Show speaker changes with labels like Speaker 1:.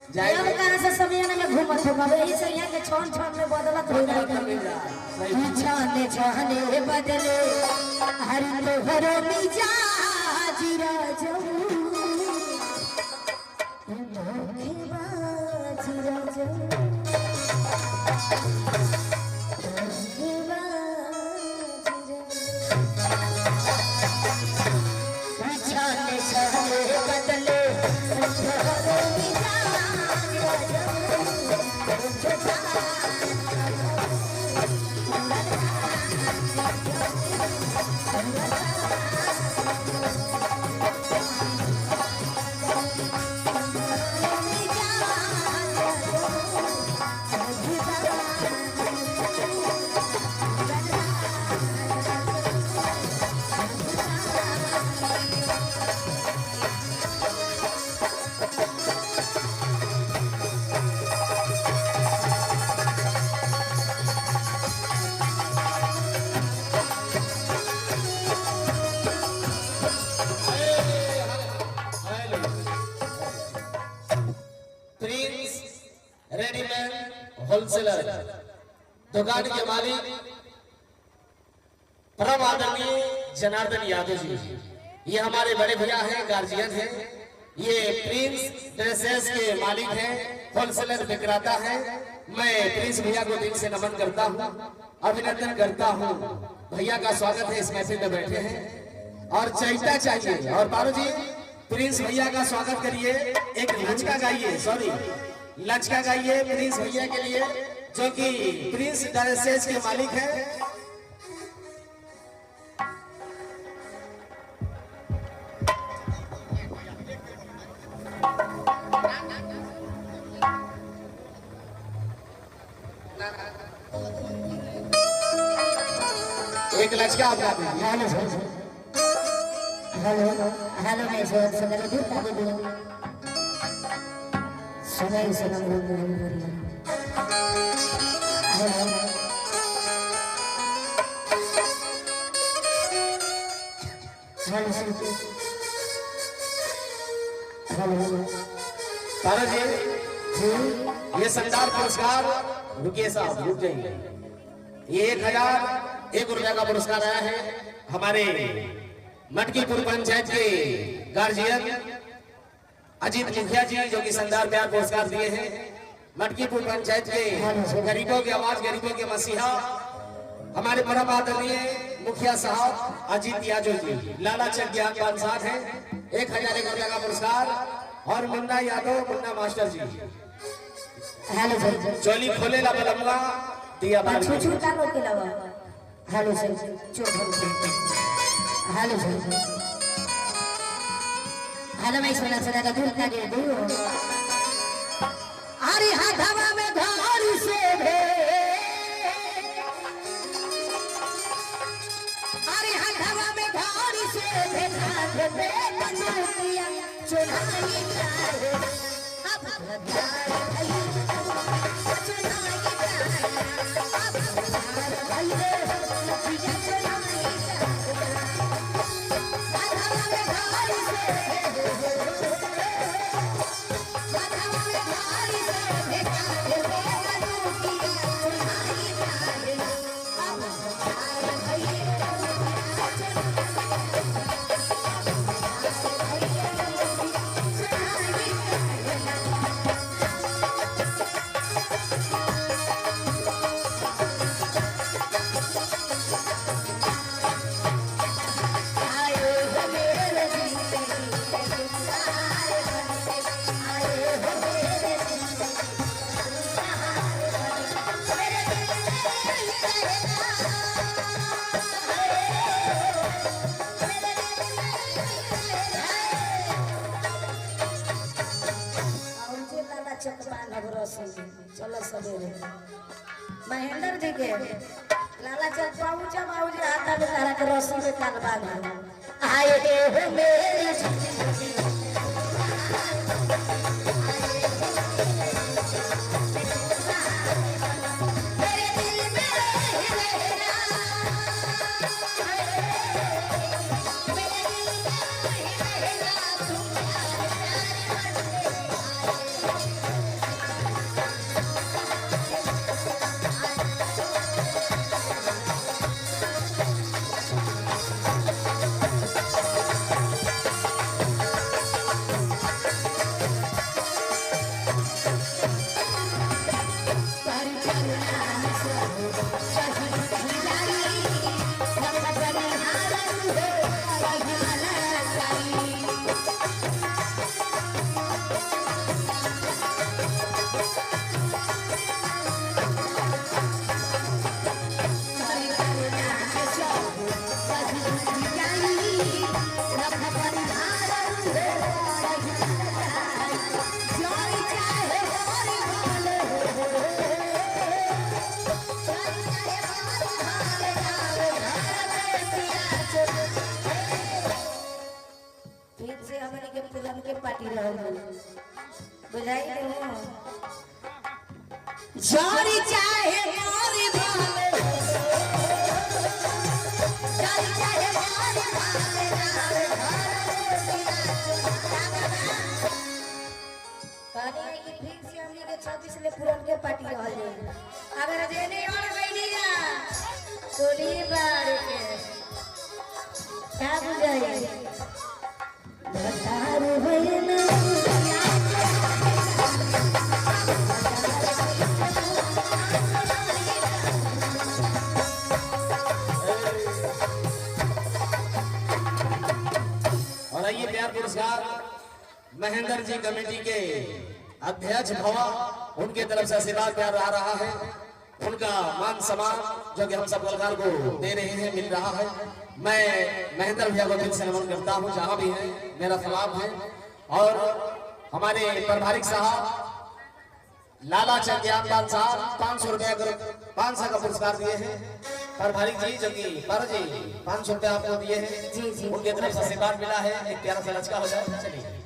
Speaker 1: अब कहां से समय में घूमत हो गए यही से यहाँ के छोन छोन में बदलत हो रही है छाने छाने बदले हर तो हरो मिजाज राजू धोखेबाज राजू छाने छाने बदले हरो
Speaker 2: होलसेलर दुकान के मालिक परम आदरणीय जनार्दन यादव जी, ये हमारे बड़े भैया हैं, गार्जियन हैं। ये प्रिंस ड्रेसेस के मालिक हैं, होलसेलर विक्रेता हैं। मैं प्रिंस भैया को दिल से नमन करता हूँ, अभिनंदन करता हूँ। भैया का स्वागत है, इस महफिल में बैठे हैं और चैता चाहिए। और पारो जी प्रिंस भैया का स्वागत करिए, एक लचका गाइए, सॉरी लचका गाइए प्रिंस भैया के लिए जो कि प्रिंस ड्रेसेस के मालिक हैं। एक लचका आप गा दीजिए।
Speaker 1: हेलो हेलो मैं सुंदर दूर का बोल समय से हम लोग हेलो हेलो
Speaker 2: तारा जी ये शानदार पुरस्कार, रुकिए साहब रुक जाइए, ये 1001 रुपया का पुरस्कार आया है हमारे मटकीपुर पंचायत के गार्जियन अजीत मुखिया जी, जो कि शानदार प्यार पुरस्कार दिए हैं। मटकीपुर पंचायत के गरीबों की आवाज, गरीबों के मसीहा हमारे परम आदरणीय मुखिया साहब अजीत यादव जी, लाला चक ज्ञान पानसार है। 1001 रुपया का पुरस्कार। और मुन्ना यादव, मुन्ना मास्टर जी,
Speaker 1: हेलो सर
Speaker 2: चोली खोले ला बलम्मा दिया बाल
Speaker 1: छू छू का लोग के लवा हेलो सर चुप हेलो सर हेलो मैं सोना सोना का दूर का दे दो अरे हाथवा में धारी से भे अरे हाथवा में धारी से भे हाथ पे बंदूकिया चुराई जाए अब प्यार भई चुराई जाए अब प्यार भई चुराई जाए हाथवा में धारी से चलो सवेरे महेंद्र जी के लाला चक बाबूजा बाबूजी आता में तारा के रस्सी में कालबा आए हो मेरे जारी चाहे मारे भाले जारी चाहे मारे भाले कहनी है कि फिर से हमने के 26 ले पुरन के पार्टी रहल जाए अगर जेने और गईली जा गोली बार के क्या बुझाई बतार भइल
Speaker 2: और ये प्यार पुरस्कार महेंद्र जी कमेटी के अध्यक्ष भवा उनके तरफ से आशीर्वाद प्यार आ रहा है। उनका मान सम्मान जो कि हम सब कलाकार को दे रहे हैं मिल रहा है। मैं महेंद्र भैया को दिल से नमन करता हूँ जहाँ भी है मेरा सलाम है। और हमारे प्रभारी साहब लाला चंद्यान लाल साहब 500 रुपया 500 का पुरस्कार दिए हैं। प्रभारी जी जो कि पर जी 500 रुपया आपको दिए हैं।
Speaker 1: जी जी
Speaker 2: उनके तरफ से आशीर्वाद मिला है। एक प्यारा सा लचका हो जाए चलिए।